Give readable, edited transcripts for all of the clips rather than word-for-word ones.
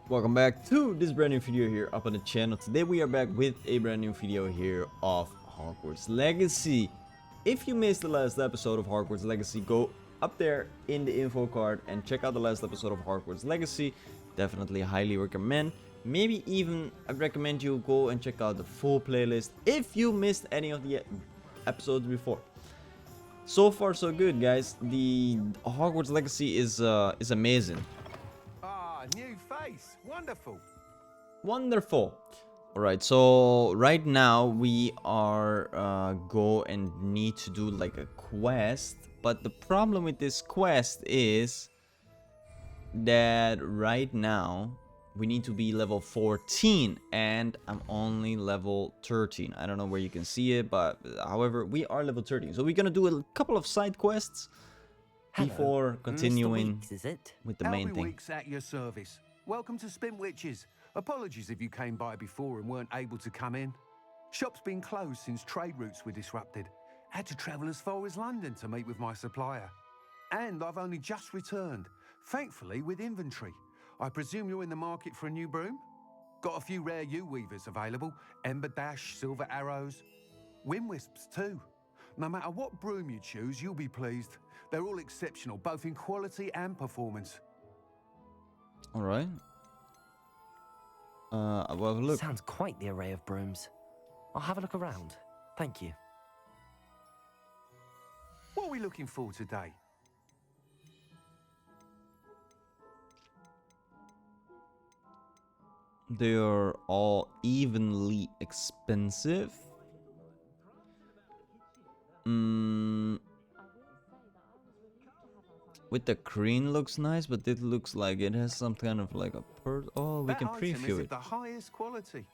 Welcome back to this brand new video here up on the channel. Today we are back with a brand new video here of Hogwarts Legacy. If you missed the last episode of Hogwarts Legacy, go up there in the info card and check out the last episode of Hogwarts Legacy. Definitely highly recommend. Maybe even I recommend you go and check out the full playlist if you missed any of the episodes before. So far so good, guys. The Hogwarts Legacy is amazing. New face. Wonderful. Wonderful. Alright, so right now we are go and need to do like a quest, but the problem with this quest is that right now we need to be level 14 and I'm only level 13. I don't know where you can see it, but however we are level 13, so we're gonna do a couple of side quests before continuing Weeks, is it? with the main Albie thing. Weeks at your service. Welcome to Spin Witches. Apologies if you came by before and weren't able to come in. Shop's been closed since trade routes were disrupted. Had to travel as far as London to meet with my supplier. And I've only just returned, thankfully with inventory. I presume you're in the market for a new broom? Got a few rare U-weavers available. Ember Dash, Silver Arrows. Wind Wisps too. No matter what broom you choose, you'll be pleased. They're all exceptional, both in quality and performance. Alright. Well, look. Sounds quite the array of brooms. I'll have a look around. Thank you. What are we looking for today? They are all evenly expensive. With the green looks nice, but it looks like it has some kind of like a oh, we That can item is preview of it. the highest quality.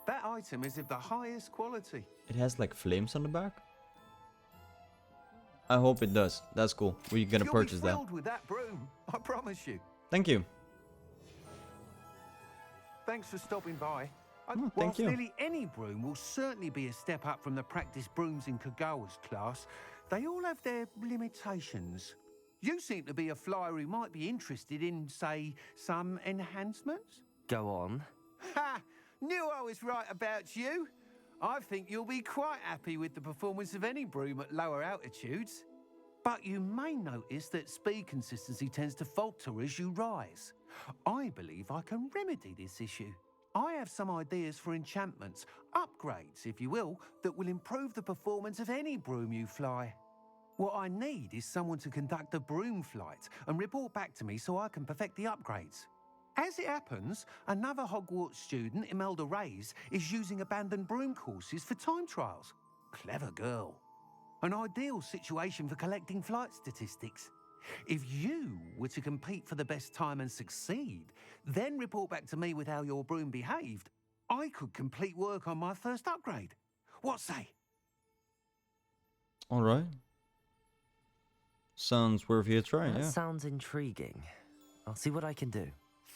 That item is of the highest quality. It has like flames on the back. I hope it does. That's cool. We're gonna You'll purchase be that. thrilled with that broom, I promise you. Thank you. Thanks for stopping by. Oh, thank Whilst you. nearly any broom will certainly be a step up from the practice brooms in Kagawa's class, they all have their limitations. You seem to be a flyer who might be interested in, say, some enhancements? Go on. Ha! Knew I was right about you. I think you'll be quite happy with the performance of any broom at lower altitudes. But you may notice that speed consistency tends to falter as you rise. I believe I can remedy this issue. I have some ideas for enchantments, upgrades, if you will, that will improve the performance of any broom you fly. What I need is someone to conduct a broom flight and report back to me so I can perfect the upgrades. As it happens, another Hogwarts student, Imelda Reyes, is using abandoned broom courses for time trials. Clever girl. An ideal situation for collecting flight statistics. If you were to compete for the best time and succeed, then report back to me with how your broom behaved, I could complete work on my first upgrade. What say? Alright. Sounds worthy a try, That yeah. sounds intriguing. I'll see what I can do.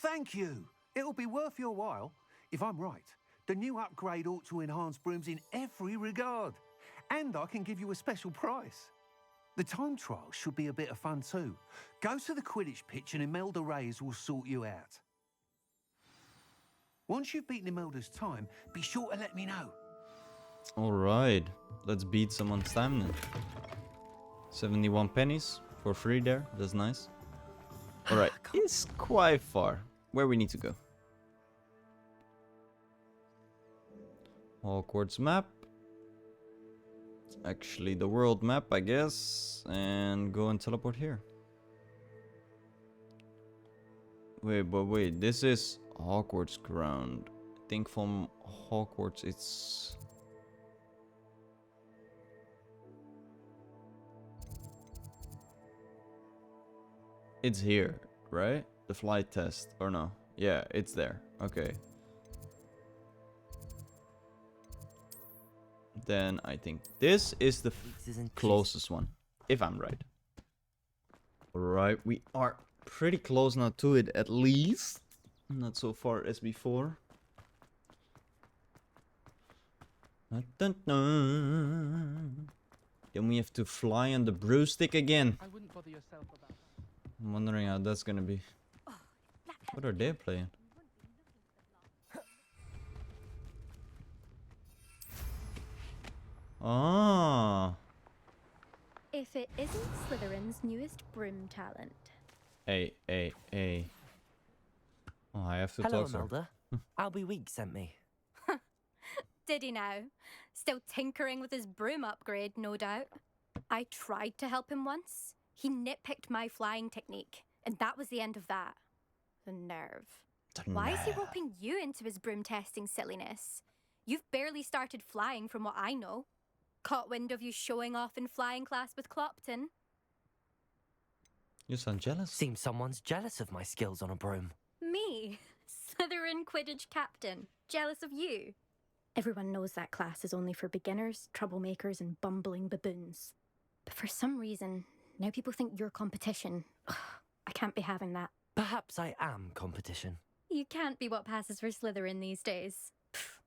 Thank you. It'll be worth your while. If I'm right, the new upgrade ought to enhance brooms in every regard. And I can give you a special price. The time trial should be a bit of fun too. Go to the Quidditch pitch and Imelda Reyes will sort you out. Once you've beaten Imelda's time, be sure to let me know. Alright. Let's beat someone's time then. 71 pennies for free there. That's nice. Alright. It's quite far. Where we need to go. Hogwarts map. Actually, the world map, I guess. And go and teleport here. Wait, but wait. This is Hogwarts ground. I think from Hogwarts it's... It's here, right? The flight test, or no? Yeah, it's there. Okay. Then I think this is the closest one, if I'm right. Alright, we are pretty close now to it, at least. Not so far as before. Dun, dun, dun. Then we have to fly on the broomstick again. I wouldn't bother yourself about that. I'm wondering how that's gonna be. What are they playing? Oh. If it isn't Slytherin's newest broom talent. Hey. Oh, I have to Hello, talk to her. Imelda. Albie Weeks sent me. Did he now? Still tinkering with his broom upgrade, no doubt. I tried to help him once. He nitpicked my flying technique, and that was the end of that. The nerve. Why is he roping you into his broom testing silliness? You've barely started flying from what I know. Caught wind of you showing off in flying class with Clopton. You sound jealous. Seems someone's jealous of my skills on a broom. Me, Slytherin Quidditch captain, jealous of you. Everyone knows that class is only for beginners, troublemakers, and bumbling baboons. But for some reason, now people think you're competition. Ugh, I can't be having that. Perhaps I am competition. You can't be what passes for Slytherin these days. Pff,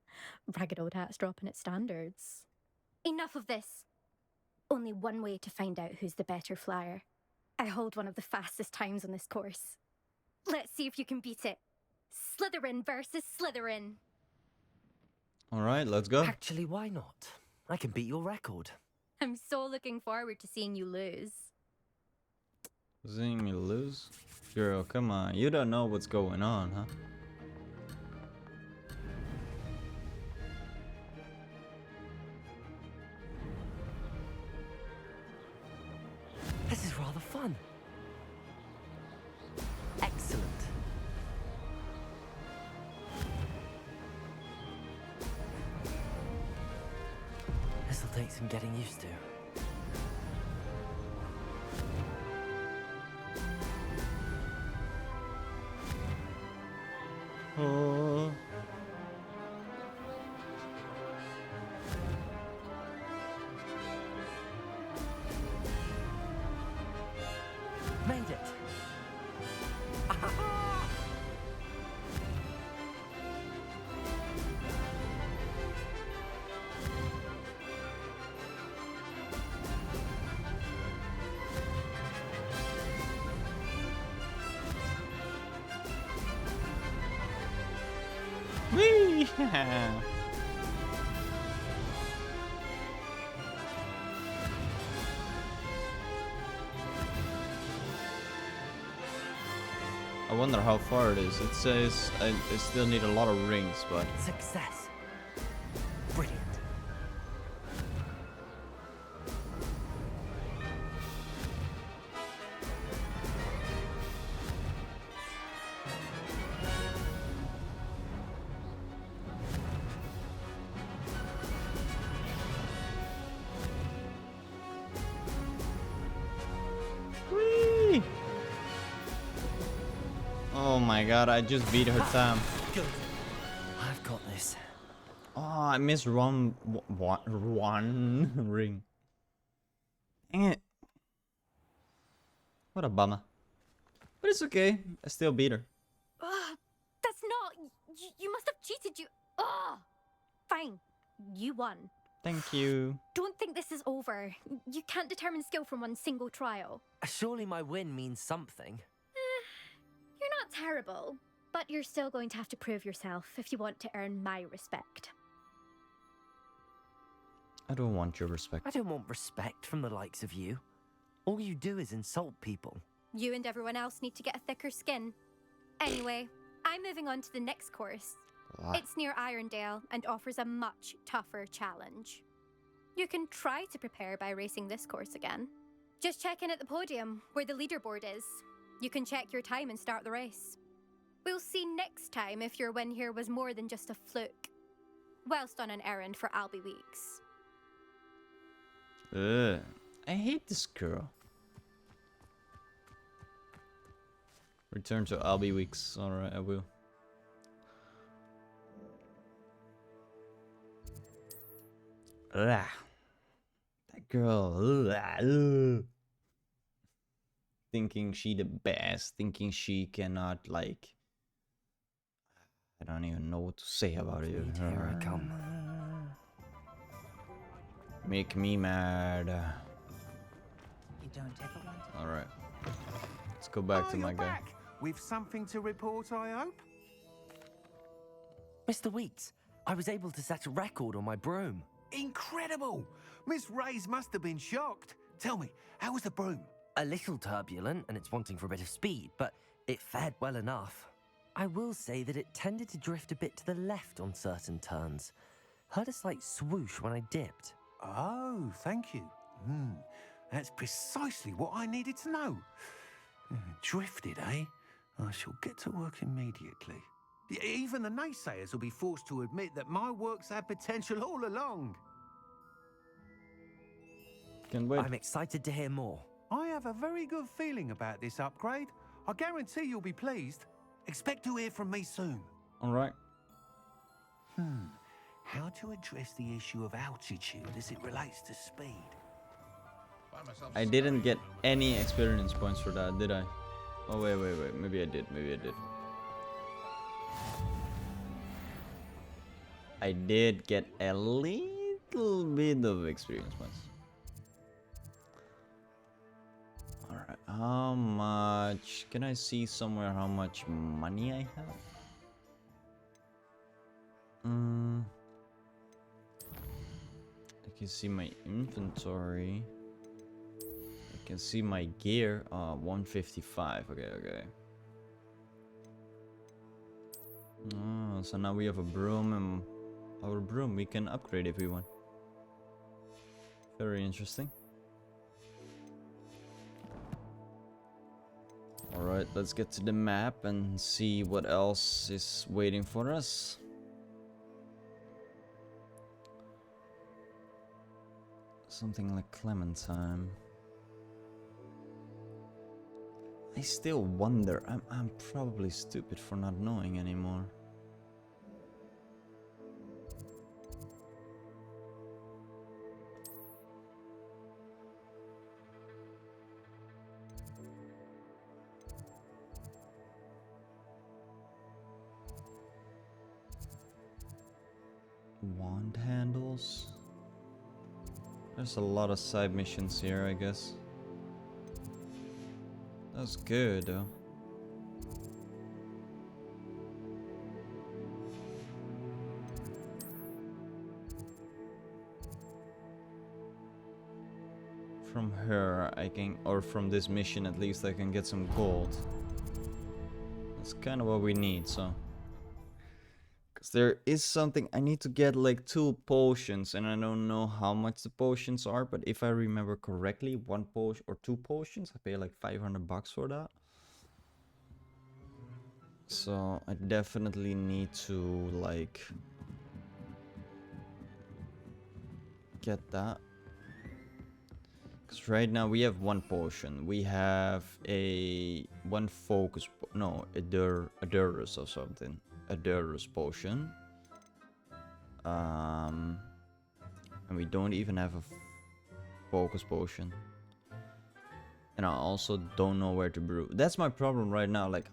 ragged old hat's dropping its standards. Enough of this. Only one way to find out who's the better flyer. I hold one of the fastest times on this course. Let's see if you can beat it. Slytherin versus Slytherin. Alright, let's go. Actually, why not? I can beat your record. I'm so looking forward to seeing you lose. Seeing me lose? Girl, come on. You don't know what's going on, huh? This is rather fun. Excellent. This'll take some getting used to. Oh. Made it. Whee! I wonder how far it is. It says I still need a lot of rings, but Success. Brilliant. Whee! Oh my god, I just beat her time. Good. I've got this. Oh, I missed one ring. Dang it. What a bummer. But it's okay. I still beat her. Ugh, that's not... You must have cheated, you... Ugh. Fine. You won. Thank you. Don't think this is over. You can't determine skill from one single trial. Surely my win means something. You're not terrible, but you're still going to have to prove yourself if you want to earn my respect. I don't want your respect. I don't want respect from the likes of you. All you do is insult people. You and everyone else need to get a thicker skin. Anyway, I'm moving on to the next course. Ah. It's near Irondale and offers a much tougher challenge. You can try to prepare by racing this course again. Just check in at the podium, where the leaderboard is. You can check your time and start the race. We'll see next time if your win here was more than just a fluke. Whilst on an errand for Albie Weeks. Ugh. I hate this girl. Return to Albie Weeks. Alright, I will. Ugh. That girl. Ugh. Thinking she the best. Thinking she cannot, like... I don't even know what to say about it. Here I come. Make me mad. You don't ever want to. Alright. Let's go back to you're my guy. back. With something to report, I hope? Mr. Weeks, I was able to set a record on my broom. Incredible! Miss Ray's must have been shocked. Tell me, how was the broom? A little turbulent and it's wanting for a bit of speed, but it fared well enough. I will say that it tended to drift a bit to the left on certain turns. Heard a slight swoosh when I dipped. Oh, thank you. That's precisely what I needed to know. Drifted, eh? I shall get to work immediately. Even the naysayers will be forced to admit that my work's had potential all along. Can't wait. I'm excited to hear more. I have a very good feeling about this upgrade. I guarantee you'll be pleased. Expect to hear from me soon. Alright. How to address the issue of altitude as it relates to speed? I didn't get any experience points for that, did I? Oh, wait. Maybe I did. I did get a little bit of experience points. Alright, how much? Can I see somewhere how much money I have? I can see my inventory. I can see my gear. 155. Okay. Oh, so now we have a broom, and our broom we can upgrade if we want. Very interesting. Alright, let's get to the map and see what else is waiting for us. Something like Clementine. I still wonder. I'm probably stupid for not knowing anymore. Wand handles. There's a lot of side missions here, I guess. That's good, though. From her, I can, or from this mission at least, I can get some gold. That's kind of what we need, so. Because there is something, I need to get like 2 potions, and I don't know how much the potions are, but if I remember correctly, 1 potion or 2 potions, I pay like 500 bucks for that. So I definitely need to like get that. Because right now we have 1 potion. We have a 1 focus, no, a Durus or something. A Durus potion. And we don't even have a focus potion. And I also don't know where to brew. That's my problem right now. Like,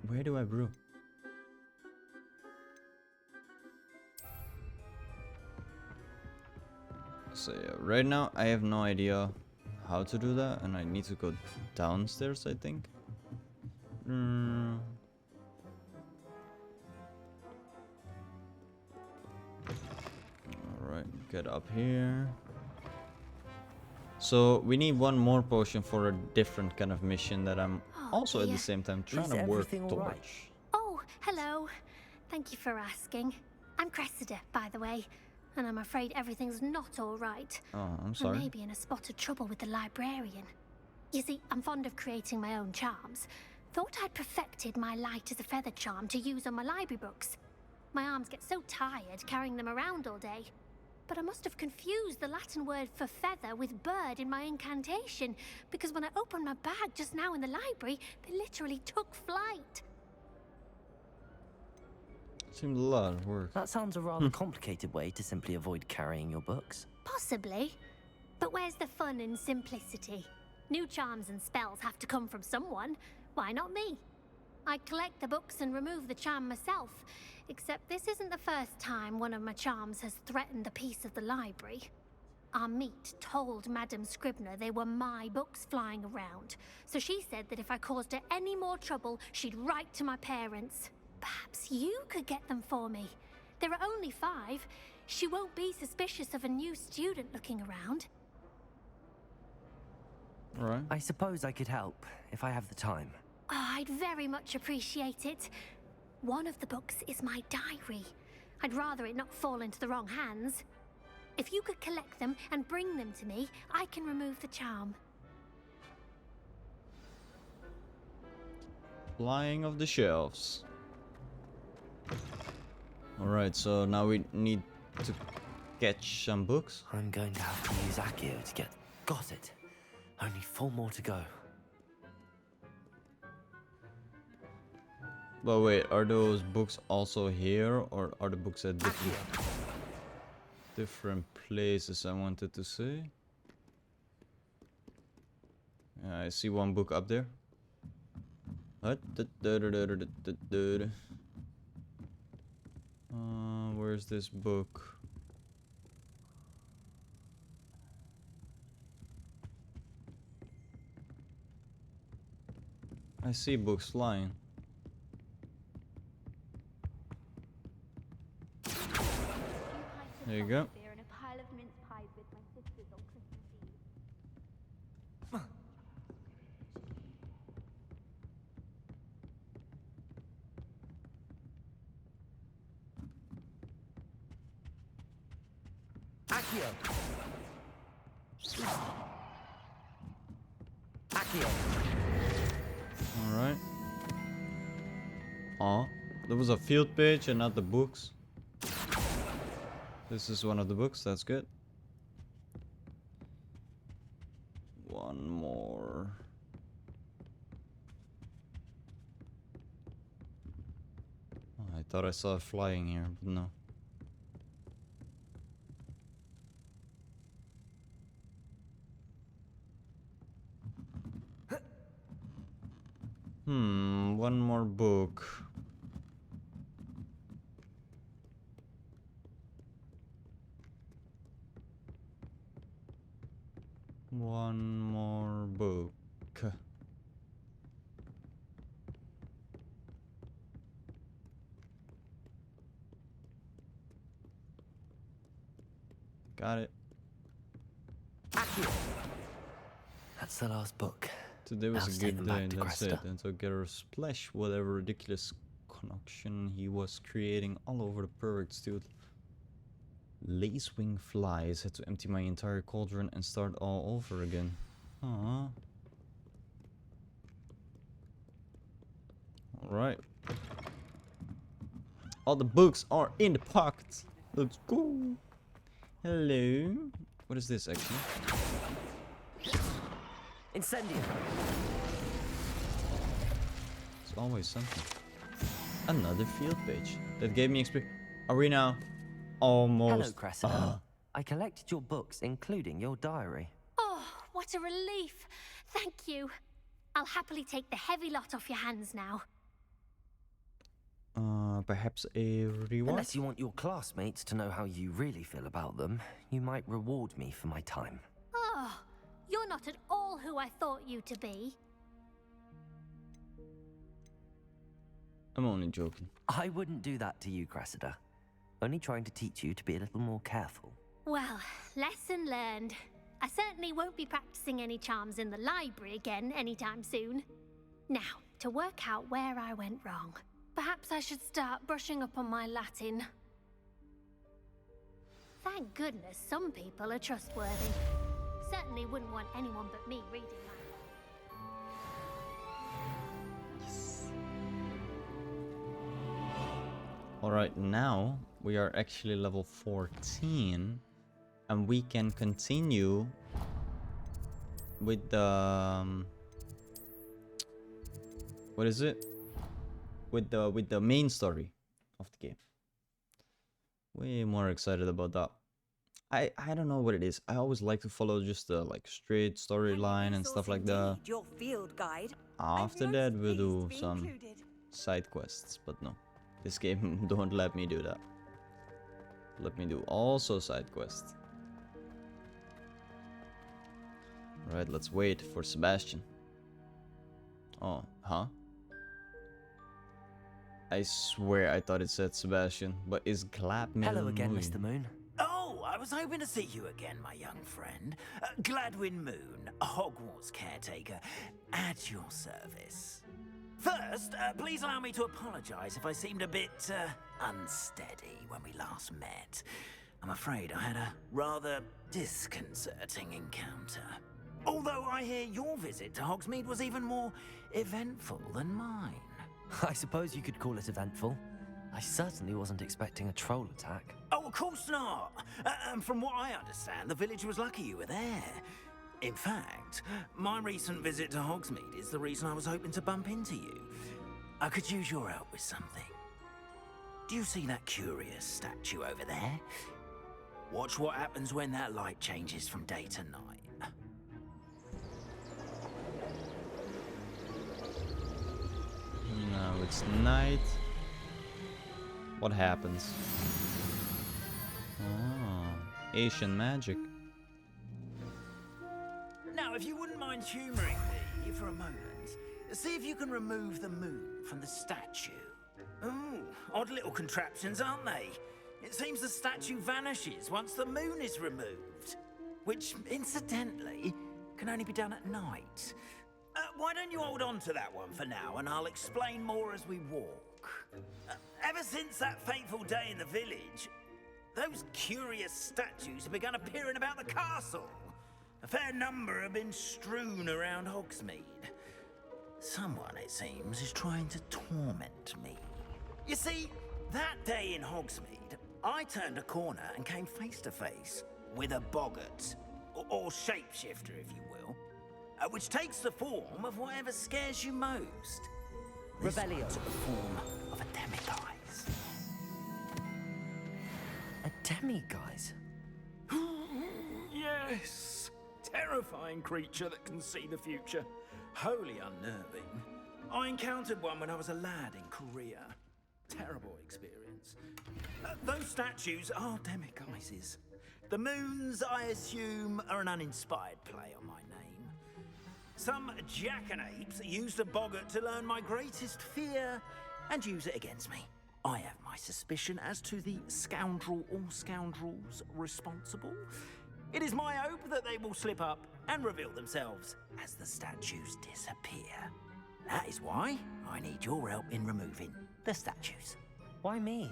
where do I brew? So yeah, right now I have no idea how to do that, and I need to go downstairs, I think. Alright, get up here. So we need 1 more potion for a different kind of mission that I'm also at the same time trying to work towards. Oh, hello. Thank you for asking. I'm Cressida, by the way, and I'm afraid everything's not all right. Oh, I'm sorry. I may be in a spot of trouble with the librarian. You see, I'm fond of creating my own charms. Thought I'd perfected my light as a feather charm to use on my library books. My arms get so tired carrying them around all day. But I must have confused the Latin word for feather with bird in my incantation, because when I opened my bag just now in the library, they literally took flight. Seemed a lot of work. That sounds a rather complicated way to simply avoid carrying your books. Possibly. But where's the fun in simplicity? New charms and spells have to come from someone. Why not me? I collect the books and remove the charm myself. Except this isn't the first time one of my charms has threatened the peace of the library. Our meat told Madame Scribner they were my books flying around, so she said that if I caused her any more trouble, she'd write to my parents. Perhaps you could get them for me. There are only 5. She won't be suspicious of a new student looking around. Right. I suppose I could help if I have the time. Oh, I'd very much appreciate it. One of the books is my diary. I'd rather it not fall into the wrong hands. If you could collect them and bring them to me, I can remove the charm. Flying off the shelves. Alright, so now we need to catch some books. I'm going to have to use Accio to get... Got it. Only 4 more to go. But wait, are those books also here, or are the books at different places? I wanted to say. Yeah, I see one book up there. What? Where's this book? I see books flying. There you go. And a pile of mince pies with my sisters on Christmas Eve. Accio! Accio! Alright. Oh, there was a field page and not the books. This is one of the books, that's good. One more. Oh, I thought I saw it flying here, but no. One more book. One more book. Got it. Accio! That's the last book. Today was Now a take good them back day, to that's it. Cresta. And so get a splash whatever ridiculous concoction he was creating all over the perks, dude. Lacewing flies. Had to empty my entire cauldron and start all over again. Aww. Alright. All the books are in the pockets. Let's go. Hello. What is this actually? Incendio! It's always something. Another field page. That gave me experience. Are we now almost... Hello, Cressida. I collected your books, including your diary. Oh, what a relief. Thank you. I'll happily take the heavy lot off your hands now. Perhaps a reward? Unless you want your classmates to know how you really feel about them, you might reward me for my time. Oh, you're not at all who I thought you to be. I'm only joking. I wouldn't do that to you, Cressida. Only trying to teach you to be a little more careful. Well, lesson learned. I certainly won't be practicing any charms in the library again anytime soon. Now, to work out where I went wrong. Perhaps I should start brushing up on my Latin. Thank goodness some people are trustworthy. Certainly wouldn't want anyone but me reading that. Alright, now we are actually level 14. And we can continue with the... what is it? With the main story of the game. Way more excited about that. I don't know what it is. I always like to follow just the like straight storyline and stuff like that. Your field guide. After that we'll do some side quests, but no. This game don't let me do that. Let me do also side quests. Alright, let's wait for Sebastian. Oh, huh? I swear I thought it said Sebastian, but it's Gladwin. Hello again, Mr. Moon. Oh, I was hoping to see you again, my young friend. Gladwin Moon, Hogwarts caretaker, at your service. First, please allow me to apologize if I seemed a bit unsteady when we last met. I'm afraid I had a rather disconcerting encounter. Although I hear your visit to Hogsmeade was even more eventful than mine. I suppose you could call it eventful. I certainly wasn't expecting a troll attack. Oh, of course not. And from what I understand, the village was lucky you were there. In fact, my recent visit to Hogsmeade is the reason I was hoping to bump into you. I could use your help with something. Do you see that curious statue over there? Watch what happens when that light changes from day to night. Now it's night. What happens? Oh, Asian magic. Now, if you wouldn't mind humoring me for a moment, see if you can remove the moon from the statue. Ooh, odd little contraptions, aren't they? It seems the statue vanishes once the moon is removed, which, incidentally, can only be done at night. Why don't you hold on to that one for now, and I'll explain more as we walk. Ever since that fateful day in the village, those curious statues have begun appearing about the castle. A fair number have been strewn around Hogsmeade. Someone, it seems, is trying to torment me. You see, that day in Hogsmeade, I turned a corner and came face to face with a boggart, or shapeshifter, if you will, which takes the form of whatever scares you most. This Rebellion. took the form of a demiguise. A demiguise? Yes! Terrifying creature that can see the future. Wholly unnerving. I encountered one when I was a lad in Korea. Terrible experience. Those statues are demiguises. The moons, I assume, are an uninspired play on my name. Some jackanapes used a boggart to learn my greatest fear and use it against me. I have my suspicion as to the scoundrel or scoundrels responsible. It is my hope that they will slip up and reveal themselves as the statues disappear. That is why I need your help in removing the statues. Why me?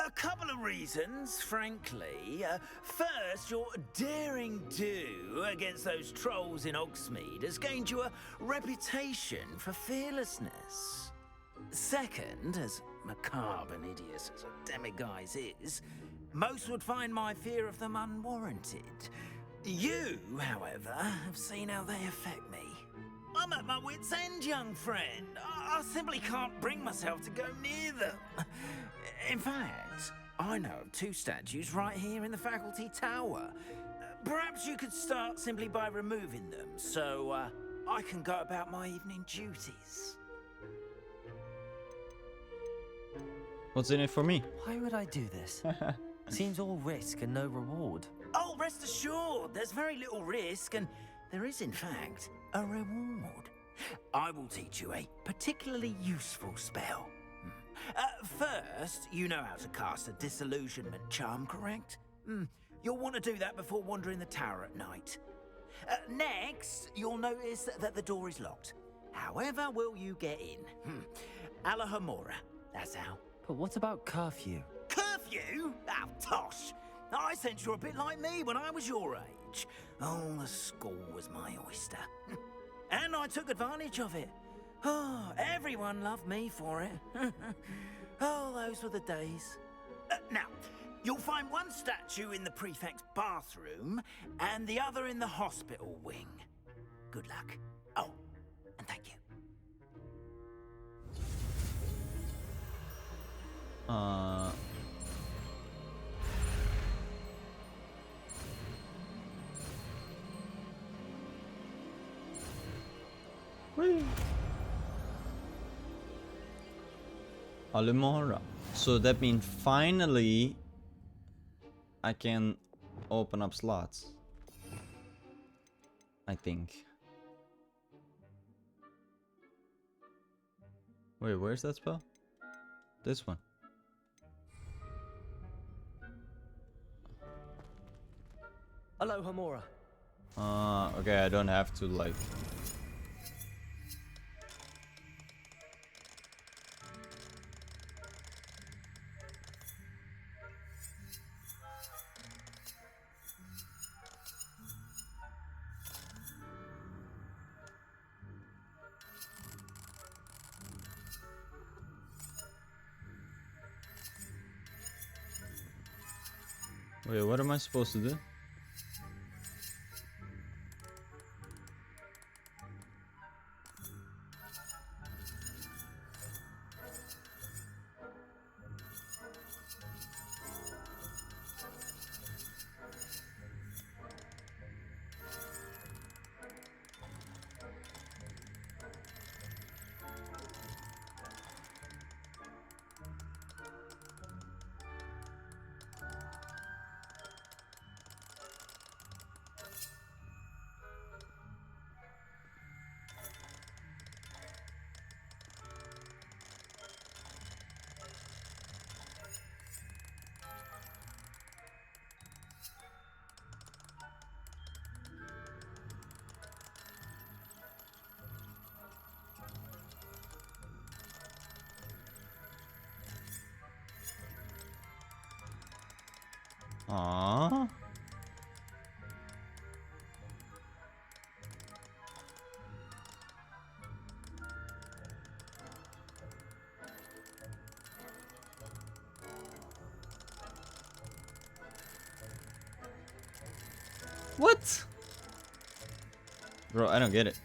A couple of reasons, frankly. First, your daring do against those trolls in Hogsmeade has gained you a reputation for fearlessness. Second, as macabre and hideous as a demiguise is, most would find my fear of them unwarranted. You, however, have seen how they affect me. I'm at my wit's end, young friend. I simply can't bring myself to go near them. In fact, I know of two statues right here in the faculty tower. Perhaps you could start simply by removing them, so I can go about my evening duties. What's in it for me? Why would I do this? Seems all risk and no reward. Oh, rest assured, there's very little risk, and there is, in fact, a reward. I will teach you a particularly useful spell. First, you know how to cast a disillusionment charm, correct? You'll want to do that before wandering the tower at night. Next, you'll notice that the door is locked. However will you get in? Alahomora, that's how. But what about curfew? Curfew? Oh, tosh. I sense you're a bit like me when I was your age. Oh, the school was my oyster. And I took advantage of it. Oh, everyone loved me for it. Oh, those were the days. Now, you'll find one statue in the prefect's bathroom and the other in the hospital wing. Good luck. Oh, and thank you. Alumora. So that means finally I can open up slots. I think. Wait, where's that spell? This one. Hello, Hamura. Okay, I don't have to like. Wait, what am I supposed to do? Aww. What? Bro, I don't get it.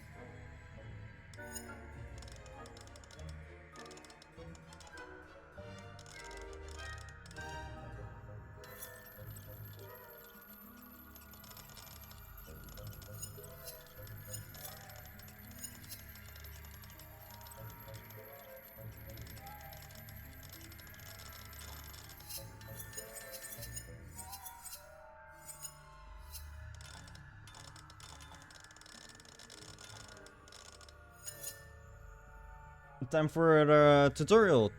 Time for the tutorial.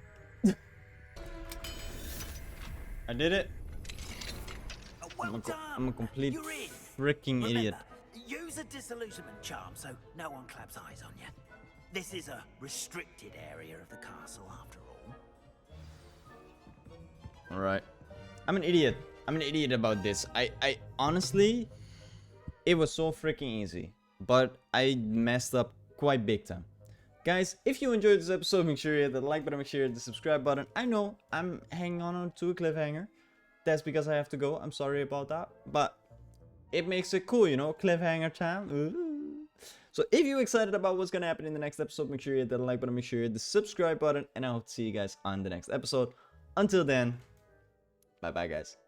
I did it. Well done. I'm a complete You're in. freaking idiot. Remember, use a disillusionment charm so no one claps eyes on you. This is a restricted area of the castle after all. Alright. I'm an idiot. I'm an idiot about this. I honestly, it was so freaking easy. But I messed up quite big time. Guys, if you enjoyed this episode, make sure you hit the like button, make sure you hit the subscribe button. I know I'm hanging on to a cliffhanger. That's because I have to go. I'm sorry about that. But it makes it cool, you know? Cliffhanger time. Ooh. So if you're excited about what's going to happen in the next episode, make sure you hit the like button, make sure you hit the subscribe button. And I hope to see you guys on the next episode. Until then, bye-bye, guys.